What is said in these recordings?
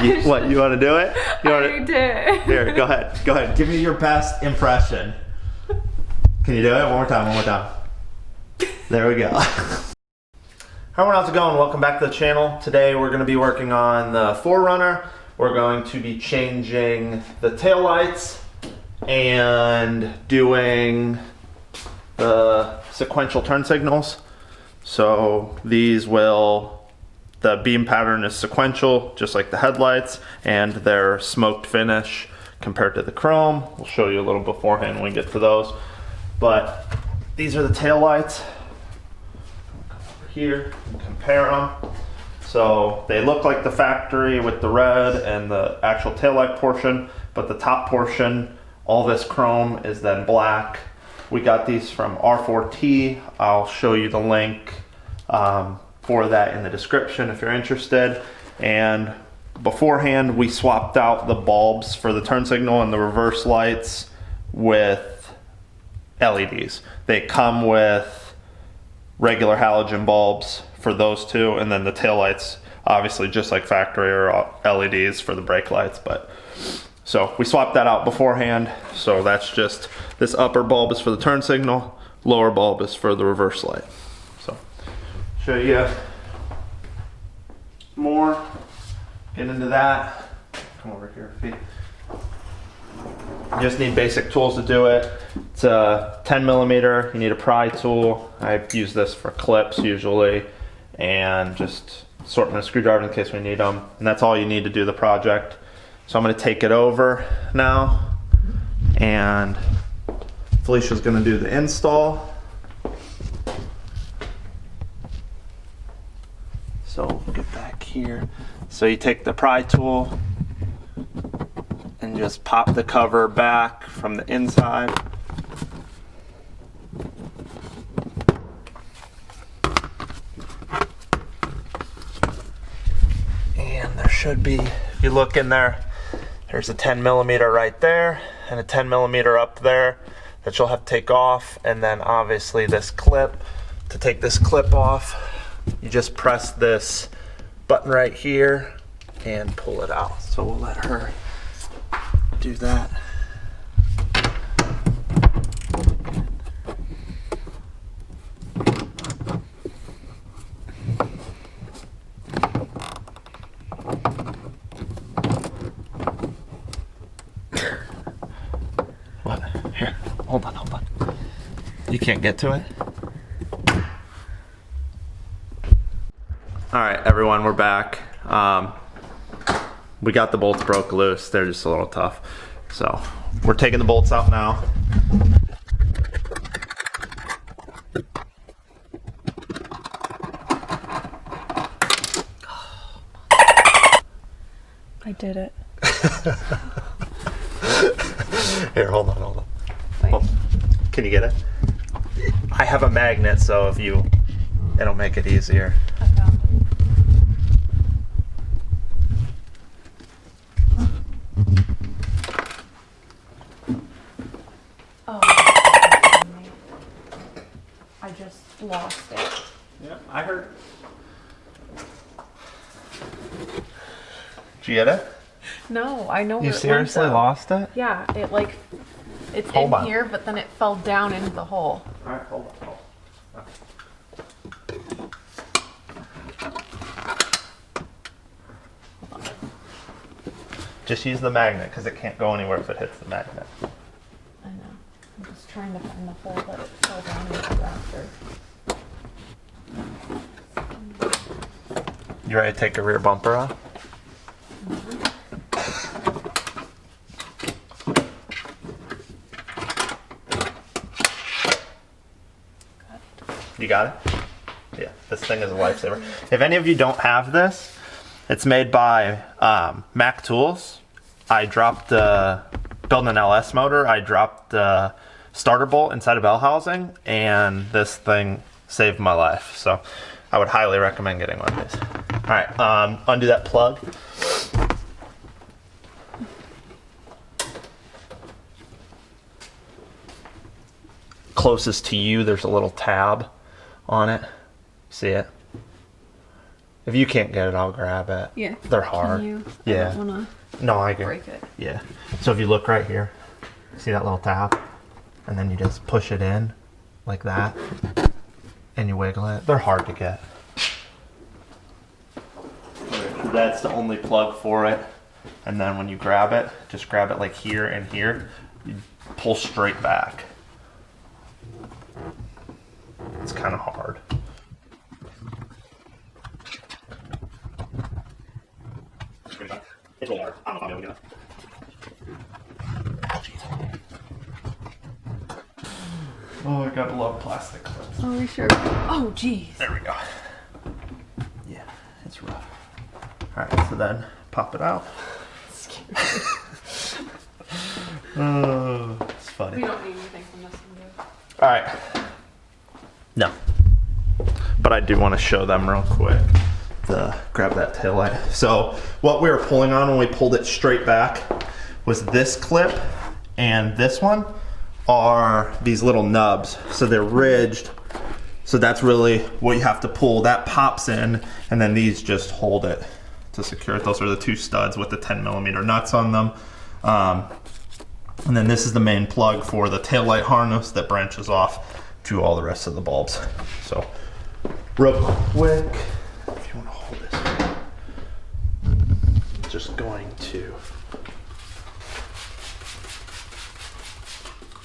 What, you want to do it? I did. Here, go ahead. Give me your best impression. Can you do it? One more time. There we go. Hi everyone, how's it going? Welcome back to the channel. Today we're going to be working on the 4Runner. We're going to be changing the taillights and doing the sequential turn signals. So the beam pattern is sequential, just like the headlights, and they're smoked finish compared to the chrome. We'll show you a little beforehand when we get to those. But these are the taillights. Come over here and compare them. So they look like the factory with the red and the actual taillight portion, but the top portion, all this chrome, is then black. We got these from R4T. I'll show you the link for that in the description if you're interested. And beforehand, we swapped out the bulbs for the turn signal and the reverse lights with LEDs. They come with regular halogen bulbs for those two, and then the taillights, obviously just like factory, are LEDs for the brake lights. But so we swapped that out beforehand. So that's just, this upper bulb is for the turn signal, lower bulb is for the reverse light. So show you more, get into that. Come over here, feet. You just need basic tools to do it. It's a 10 millimeter, you need a pry tool. I use this for clips usually, and just sorting a screwdriver in case we need them. And that's all you need to do the project. So I'm gonna take it over now, and Felicia's gonna do the install. So we'll get back here. So you take the pry tool and just pop the cover back from the inside. And there should be, if you look in there, there's a 10 millimeter right there and a 10 millimeter up there that you'll have to take off. And then obviously this clip, to take this clip off, you just press this button right here and pull it out. So we'll let her do that. What? Here, hold on. You can't get to it? All right, everyone, we're back. We got the bolts broke loose. They're just a little tough. So we're taking the bolts out now. I did it. Here, hold on. Wait. Oh, can you get it? I have a magnet, so it'll make it easier. I found it. Oh, I just lost it. Yeah, I heard. Did you get it? No, I know where You it went, seriously though. lost it? Yeah, it's Hold in on. here, but then it fell down into the hole. All right, hold on. Just use the magnet because it can't go anywhere if it hits the magnet. I know. I'm just trying to find the hole that it fell down into after. You ready to take a rear bumper off? You got it? Yeah, this thing is a lifesaver. If any of you don't have this, it's made by Mac Tools. I dropped building an LS motor. I dropped the starter bolt inside of bell housing, and this thing saved my life. So I would highly recommend getting one of these. All right, undo that plug. Closest to you, there's a little tab on it. See it? If you can't get it, I'll grab it. Yeah. They're hard. Can you? Yeah. I don't wanna No, I get break it. Yeah. So if you look right here, see that little tab? And then you just push it in like that and you wiggle it. They're hard to get. That's the only plug for it. And then when you grab it, just grab it like here and here. You pull straight back. It's kind of hard. It's really hard. I don't know if I'll be able to get it. Oh, I gotta love plastic clips. Oh, we sure. Oh, geez. There we go. Yeah, it's rough. Alright, so then pop it out. Oh, it's funny. We don't need anything from this one, dude. Alright. No. But I do want to show them real quick. Grab that tail light. So what we were pulling on when we pulled it straight back was this clip and this one are these little nubs. So they're ridged. So that's really what you have to pull. That pops in and then these just hold it to secure it. Those are the two studs with the 10mm nuts on them. And then this is the main plug for the tail light harness that branches off to all the rest of the bulbs. So real quick, if you want to hold this, just going to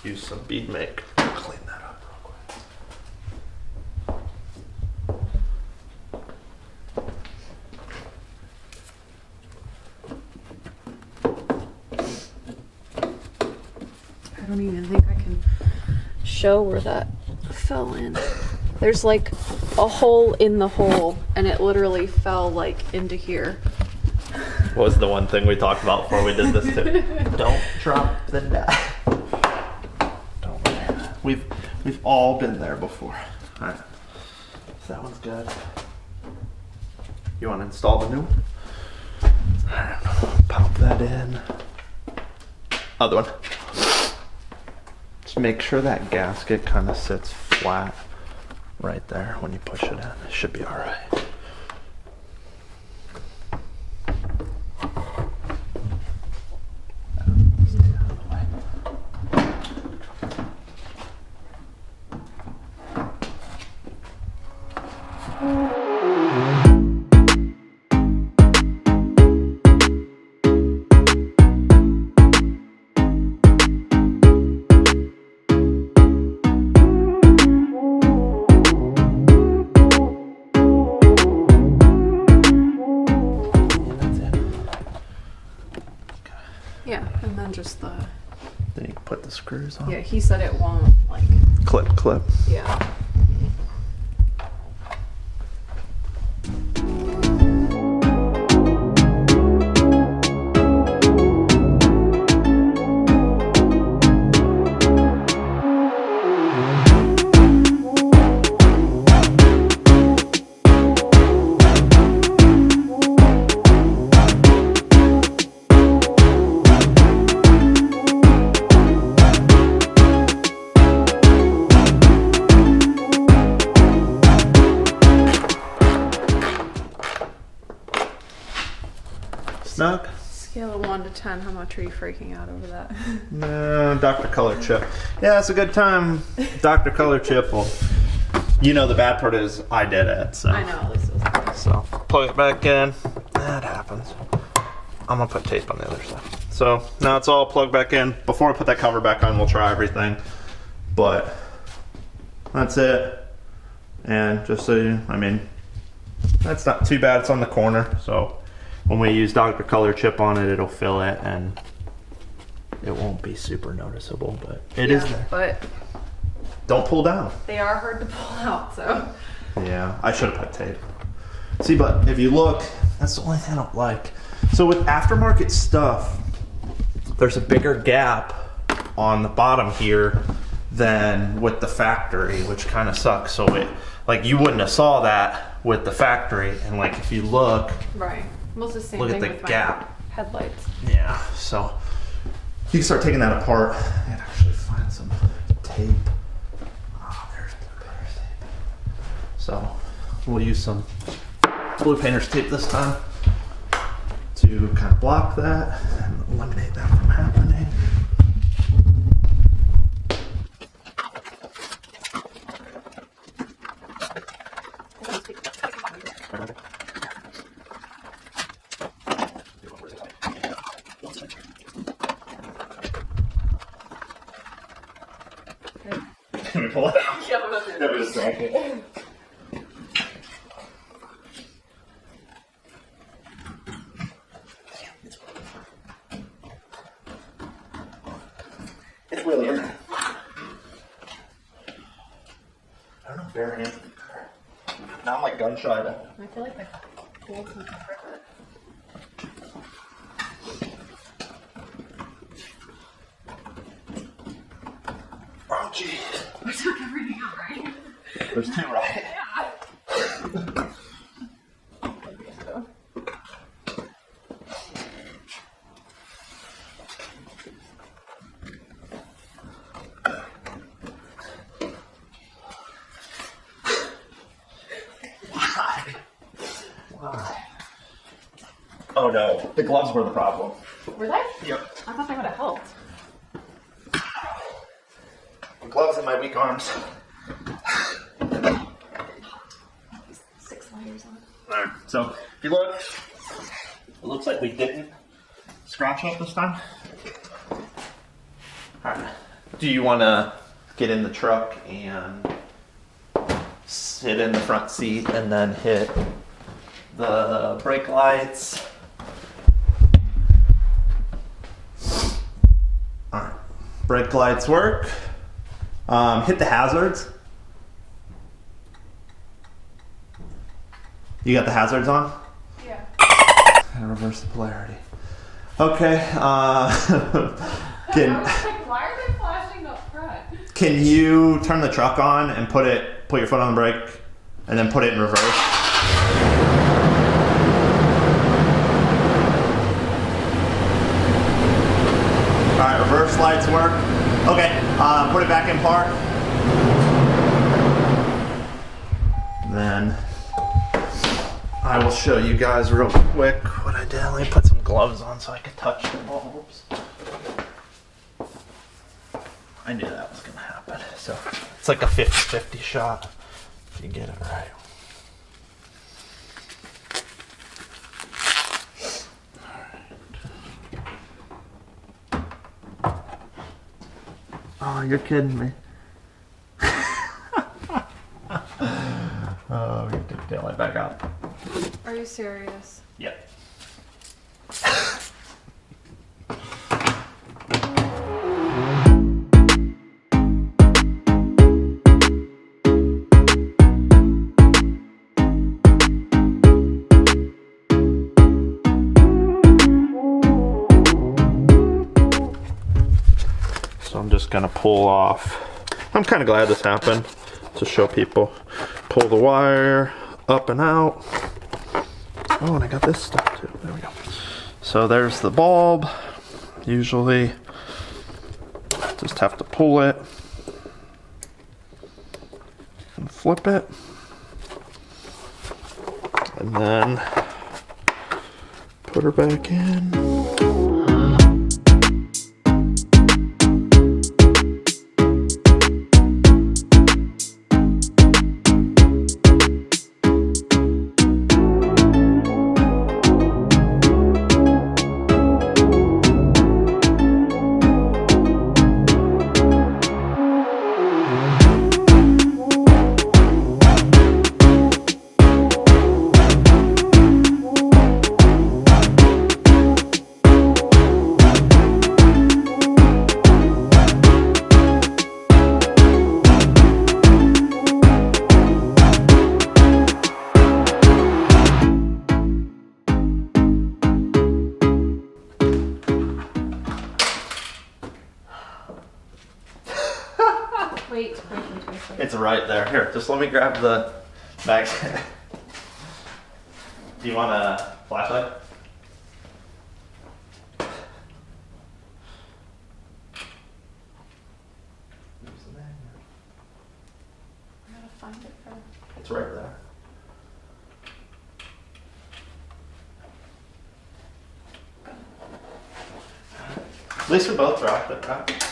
use some bead make to clean that up real I don't even think I can show where that fell in. There's like a hole in the hole and it literally fell like into here. What was the one thing we talked about before we did this too? Don't drop the net. Don't. We've all been there before. All right. So that one's good. You want to install the new one? I don't know. Pop that in. Other one. Just make sure that gasket kind of sits flat right there when you push it in. It should be all right. Yeah, and then just the. Then you can put the screws on. Yeah, he said it won't like. Clip. Yeah. Snug? Scale of 1 to 10, how much are you freaking out over that? No, Dr. Color Chip. Yeah, it's a good time. Dr. Color Chip will. You know, the bad part is I did it. So. I know, at least it was nice. So plug it back in. That happens. I'm gonna put tape on the other side. So now it's all plugged back in. Before I put that cover back on, we'll try everything. But that's it. And just so you, I mean, that's not too bad. It's on the corner, so when we use Dr. Color Chip on it, it'll fill it and it won't be super noticeable, but it is there. But don't pull down. they are hard to pull out, so. Yeah, I should have put tape. See, but if you look, that's the only thing I don't like. So with aftermarket stuff, there's a bigger gap on the bottom here than with the factory, which kind of sucks. So it, like, you wouldn't have saw that with the factory, and like if you look, Right. Well, it's the same look thing at the with my gap. headlights. Yeah, so you can start taking that apart and actually find some tape. Oh, there's tape. So we'll use some blue painter's tape this time to kind of block that and eliminate that from happening. Can we pull it out? Yeah, I'm not doing That'd be distracting. It's really in there. I don't know, bare hand. Now I'm like gun shy to. I feel like my gloves would rip it. Oh, gee. We took everything out, right? There's two, right? Yeah. Why? Oh no, the gloves were the problem. Were they? Yep. I thought they would have helped. The gloves and my weak arms. 6 layers on. Alright, so if you look, it looks like we didn't scratch up this time. Alright, do you want to get in the truck and sit in the front seat and then hit the brake lights? Alright, brake lights work. Hit the hazards. You got the hazards on? Yeah. And reverse the polarity. Okay. I was like, why are they flashing up front? Can you turn the truck on and put your foot on the brake, and then put it in reverse? All right, reverse lights work. Okay, put it back in park. Then I will show you guys real quick what I did. Let me put some gloves on so I can touch the bulbs. I knew that was gonna happen. So it's like a 50-50 shot if you get it right. Oh, you're kidding me. Oh, we have to take the taillight back out. Are you serious? Yep. So I'm just gonna pull off. I'm kind of glad this happened to show people. Pull the wire up and out. Oh, and I got this stuff too. There we go. So there's the bulb. Usually just have to pull it and flip it. And then put her back in. Wait. It's right there. Here, just let me grab the bag. Do you want a flashlight? I gotta find it first. It's right there. At least we both dropped it, right?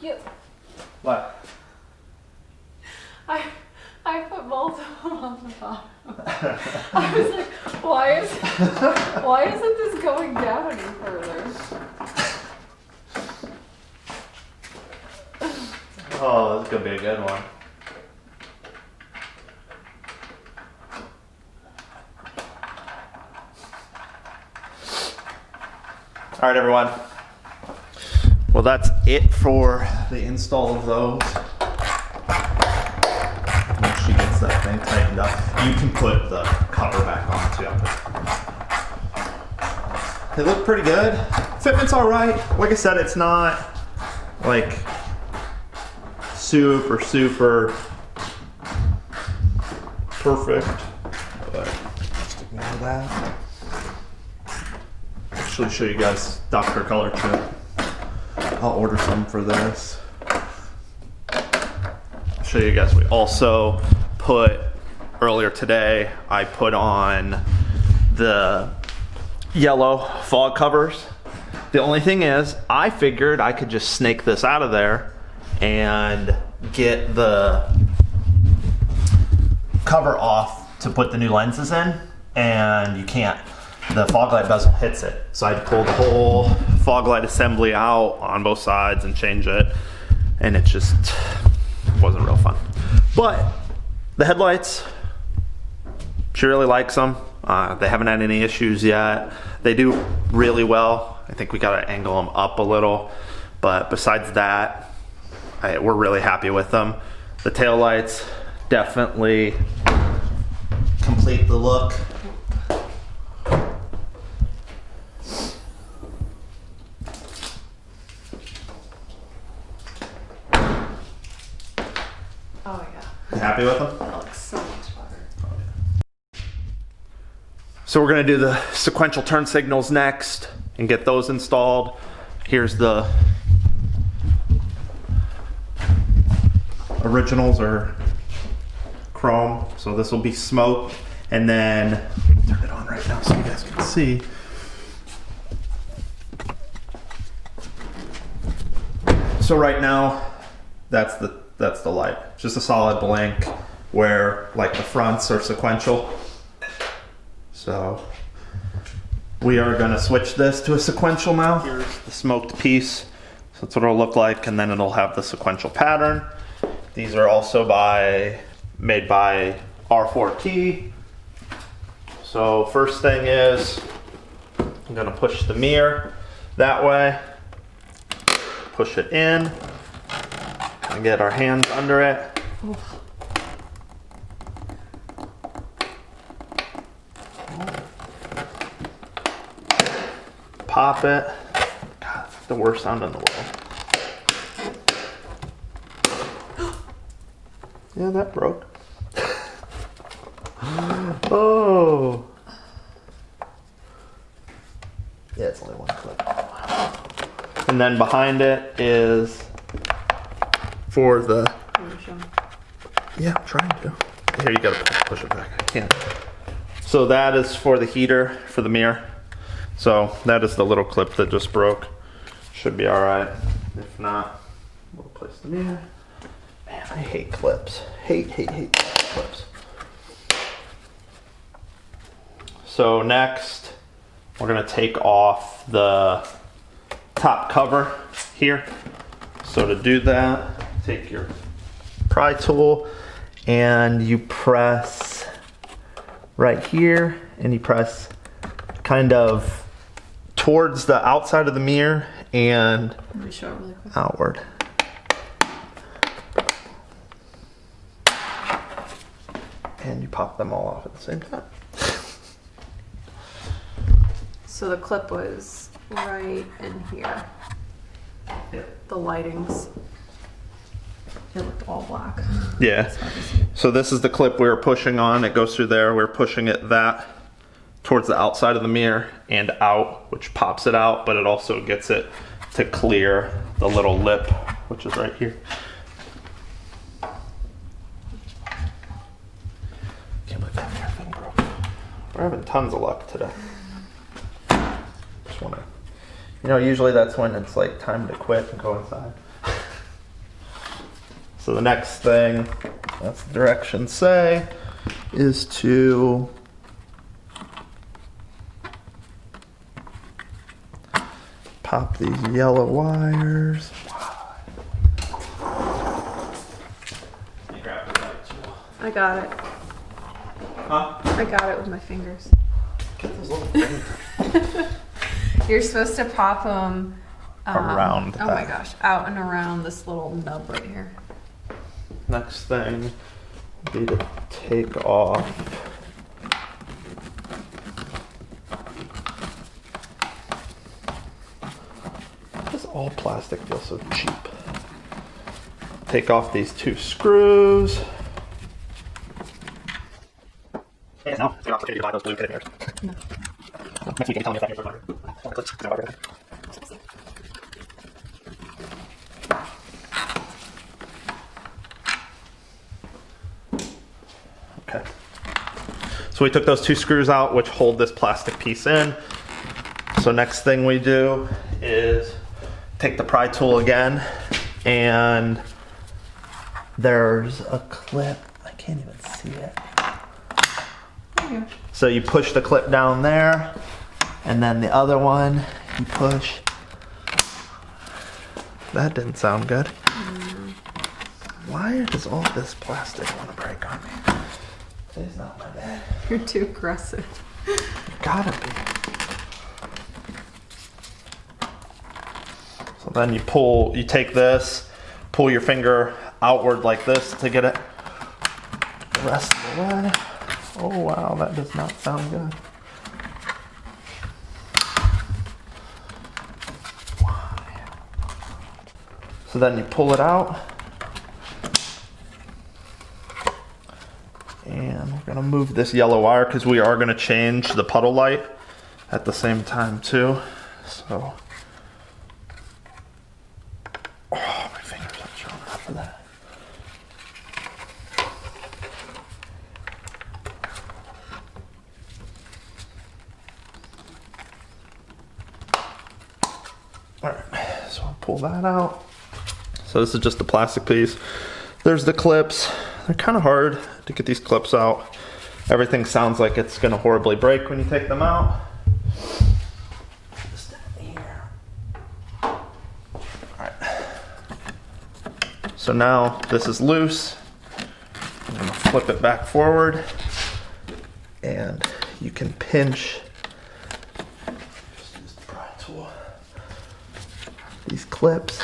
Yep. What? I put both of them on the bottom. I was like, why isn't this going down any further? Oh, this is gonna be a good one. All right, everyone. Well, that's it for the install of those. Once she gets that thing tightened up, you can put the cover back on too. They look pretty good. Fitment's all right. Like I said, it's not like super perfect, but just ignore that. Actually, show you guys Dr. Color Chip. I'll order some for this. I'll show you guys. We also put, earlier today, I put on the yellow fog covers. The only thing is, I figured I could just snake this out of there and get the cover off to put the new lenses in, and you can't. The fog light bezel hits it. So I had to pull the whole fog light assembly out on both sides and change it, and it just wasn't real fun. But the headlights, she really likes them. They haven't had any issues yet. They do really well. I think we gotta angle them up a little, but besides that, we're really happy with them. The tail lights definitely complete the look. Oh yeah. You happy with them? That looks so much better. So we're gonna do the sequential turn signals next and get those installed. Here's the originals are chrome, so this will be smoked, and then I'll turn it on right now so you guys can see. So right now, that's the light. Just a solid blank, where like the fronts are sequential. So we are gonna switch this to a sequential now. Here's the smoked piece. So that's what it'll look like, and then it'll have the sequential pattern. These are also made by R4T. So first thing is, I'm gonna push the mirror that way, push it in, and get our hands under it. Oof. Pop it. God, it's the worst sound in the world. Yeah, that broke. Oh. Yeah, it's only one clip. And then behind it is for the... Yeah, I'm trying to. Here, you gotta push it back. I can't. So that is for the heater for the mirror. So that is the little clip that just broke. Should be all right. If not, we'll replace the mirror. Man, I hate clips. Hate clips. So next, we're gonna take off the top cover here. So to do that, take your pry tool and you press right here, and you press kind of towards the outside of the mirror and Let me show it really quick. outward. And you pop them all off at the same time. So the clip was right in here. The lightings. It looked all black. Yeah. So this is the clip we were pushing on. It goes through there. We're pushing it that towards the outside of the mirror and out, which pops it out, but it also gets it to clear the little lip, which is right here. Can't believe that mirror thing broke. We're having tons of luck today. Just wanna, usually that's when it's like time to quit and go inside. So the next thing, that's the directions say, is to pop these yellow wires. You grab the light tool. I got it. Huh? I got it with my fingers. Get those little fingers. You're supposed to pop them Around Oh my gosh, out and around this little nub right here. Next thing would be to take off this all plastic feels so cheap. Take off these 2 screws. Hey, no, it's an opportunity to buy those blue kit mirrors. No. Next week, you can tell me if that mirror's working. Okay. So we took those 2 screws out, which hold this plastic piece in. So next thing we do is take the pry tool again, and there's a clip. I can't even see it. There you go. So you push the clip down there, and then the other one you push. That didn't sound good. Why does all this plastic want to break on me? Today's not my day. You're too aggressive. Gotta be. So then you take this, pull your finger outward like this to get it the rest of the way. Oh wow, that does not sound good. Why? So then you pull it out. And we're gonna move this yellow wire because we are gonna change the puddle light at the same time too. So, oh, my fingers aren't showing up for that. All right, so I'll pull that out. So this is just a plastic piece. There's the clips. They're kind of hard to get these clips out. Everything sounds like it's gonna horribly break when you take them out. Just down here. All right. So now this is loose. I'm gonna flip it back forward, and you can pinch. Just use the pry tool. These clips.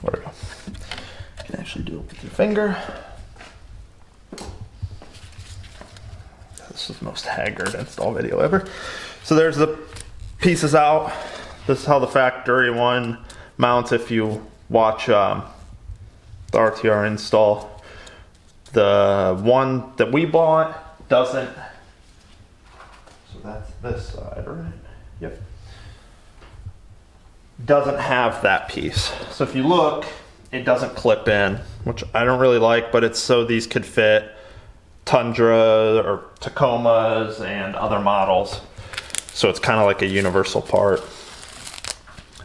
There we go. You can actually do it with your finger. This is the most haggard install video ever. So there's the pieces out. This is how the factory one mounts if you watch the RTR install. The one that we bought doesn't. So that's this side, right? Yep. Doesn't have that piece. So if you look, it doesn't clip in, which I don't really like, but it's so these could fit Tundra or Tacomas and other models. So it's kind of like a universal part.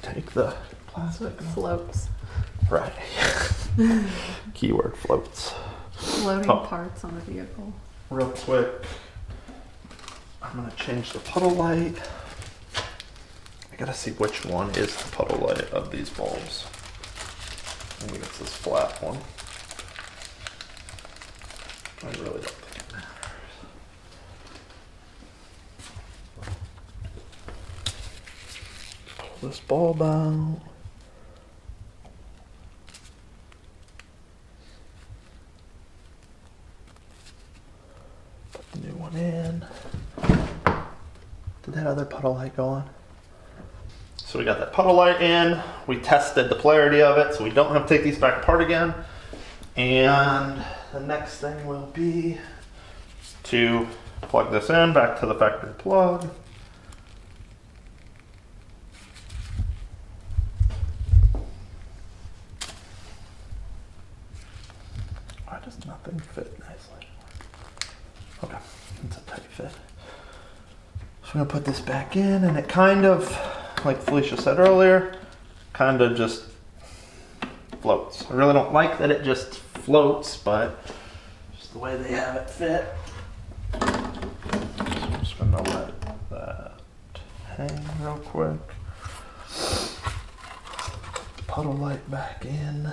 Take the plastic. Floats. Right. Keyword floats. Floating parts on the vehicle. Real quick, I'm gonna change the puddle light. I gotta see which one is the puddle light of these bulbs. I think it's this flat one. I really don't think it matters. Pull this bulb out. Did that other puddle light go on? So we got that puddle light in. We tested the polarity of it, so we don't have to take these back apart again. And the next thing will be to plug this in back to the factory plug. Why does nothing fit nicely? Okay, it's a tight fit. So I'm gonna put this back in, and it kind of, like Felicia said earlier, kind of just floats. I really don't like that it just floats, but just the way they have it fit. So I'm just gonna let that hang real quick. Puddle light back in.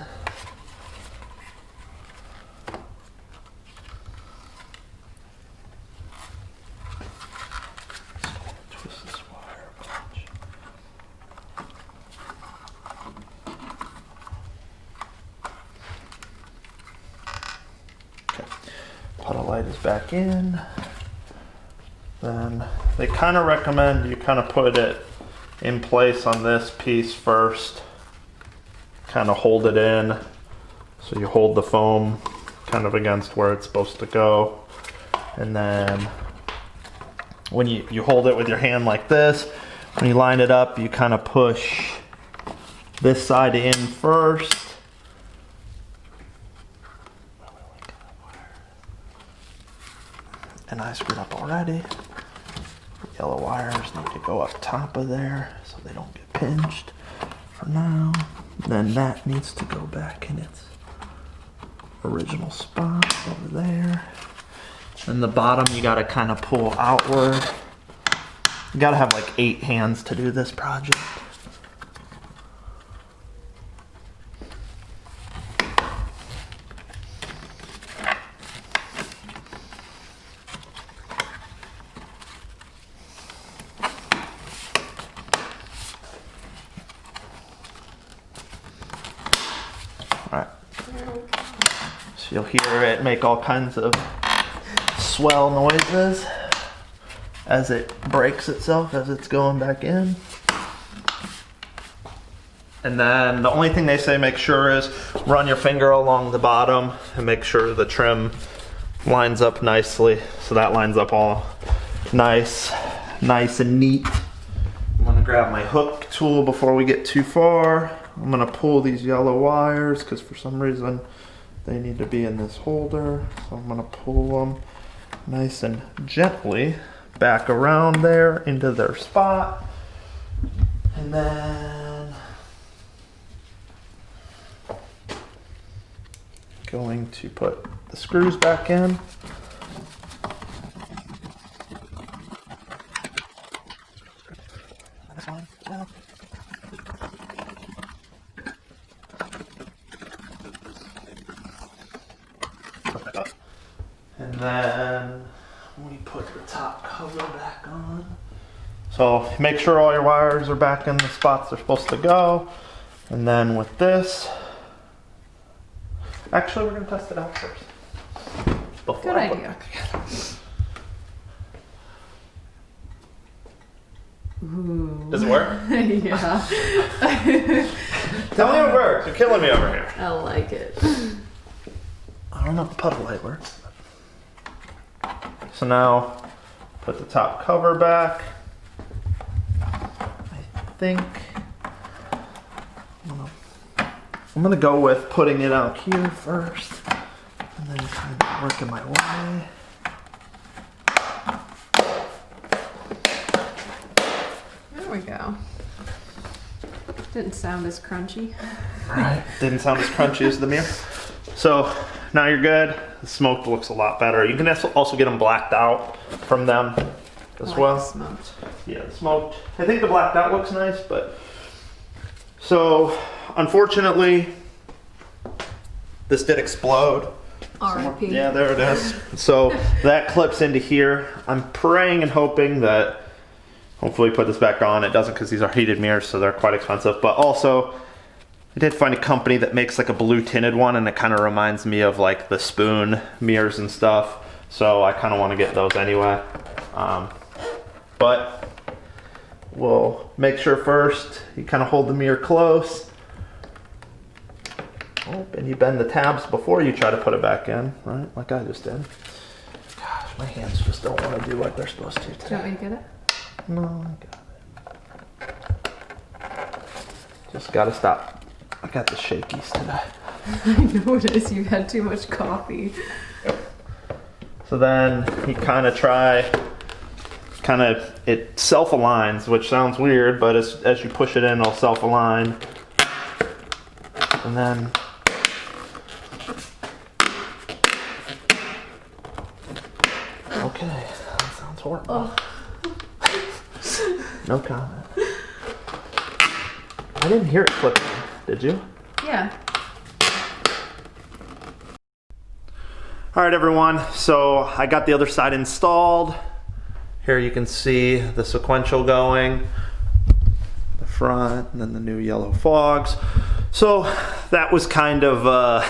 Twist this wire a bunch. Okay, puddle light is back in. Then they kind of recommend you kind of put it in place on this piece first. Kind of hold it in. So you hold the foam kind of against where it's supposed to go. And then when you hold it with your hand like this, when you line it up, you kind of push this side in first. And I screwed up already. Yellow wires need to go up top of there so they don't get pinched for now. Then that needs to go back in its original spot over there. And the bottom you gotta kind of pull outward. You gotta have like 8 hands to do this project. Alright, so you'll hear it make all kinds of swell noises as it breaks itself as it's going back in. And then the only thing they say make sure is run your finger along the bottom and make sure the trim lines up nicely. So that lines up all nice and neat. I'm gonna grab my hook tool before we get too far. I'm gonna pull these yellow wires because for some reason they need to be in this holder. So I'm gonna pull them nice and gently back around there into their spot. And then going to put the screws back in. And then we put the top cover back on. So make sure all your wires are back in the spots they're supposed to go. And then with this, actually we're gonna test it out first. Good idea. Ooh. Does it work? Yeah. Tell me it works. You're killing me over here. I like it. I don't know if the puddle light works. So now, put the top cover back. I think I'm gonna go with putting it out here first, and then kind of working my way. There we go. Didn't sound as crunchy. Right. Didn't sound as crunchy as the mirror. So now you're good. The smoke looks a lot better. You can also get them blacked out from them as well. The smoked. Yeah, the smoked. I think the blacked out looks nice, but so unfortunately this did explode. R.I.P. Yeah, there it is. So that clips into here. I'm praying and hoping that hopefully we put this back on. It doesn't because these are heated mirrors, so they're quite expensive. But also, I did find a company that makes like a blue tinted one, and it kind of reminds me of like the Spoon mirrors and stuff. So I kind of want to get those anyway. But we'll make sure first you kind of hold the mirror close. Oh, and you bend the tabs before you try to put it back in, right? Like I just did. Gosh, my hands just don't want to do like they're supposed to today. Do you want me to get it? No, I got it. Just gotta stop. I got the shakies today. I noticed you had too much coffee. So then you kind of try, it self-aligns, which sounds weird, but as you push it in, it'll self-align. And then okay, that sounds horrible. No comment. I didn't hear it clipping, did you? Yeah. All right, everyone, so I got the other side installed. Here you can see the sequential going, the front, and then the new yellow fogs. So that was kind of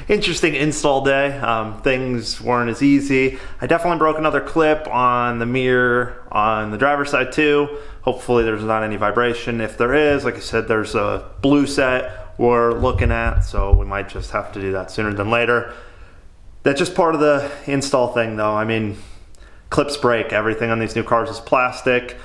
interesting install day. Things weren't as easy. I definitely broke another clip on the mirror on the driver's side too. Hopefully there's not any vibration. If there is, like I said, there's a blue set we're looking at, so we might just have to do that sooner than later. That's just part of the install thing though. I mean, clips break. Everything on these new cars is plastic.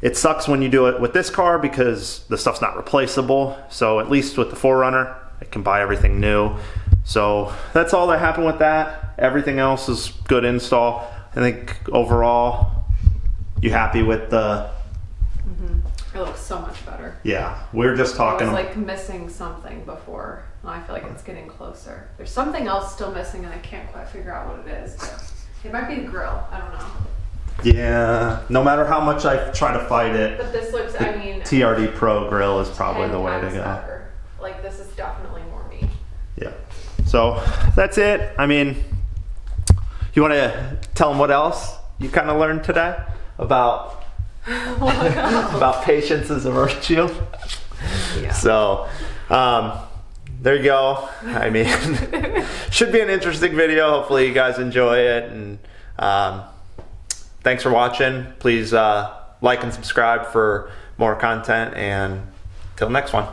It sucks when you do it with this car because the stuff's not replaceable. So at least with the 4Runner, I can buy everything new. So that's all that happened with that. Everything else is good install. I think overall, you happy with the... It looks so much better. Yeah, we're just talking... I was like missing something before. I feel like it's getting closer. There's something else still missing and I can't quite figure out what it is. But it might be the grill. I don't know. Yeah, no matter how much I try to fight it, but this looks, I mean... TRD Pro grill is probably the way to go. Better. Like, this is definitely more me. Yeah. So, that's it. I mean, you want to tell them what else you kind of learned today about... about patience as a virtue. Yeah. So, there you go. I mean, should be an interesting video. Hopefully you guys enjoy it. And thanks for watching. Please like and subscribe for more content. And till next one.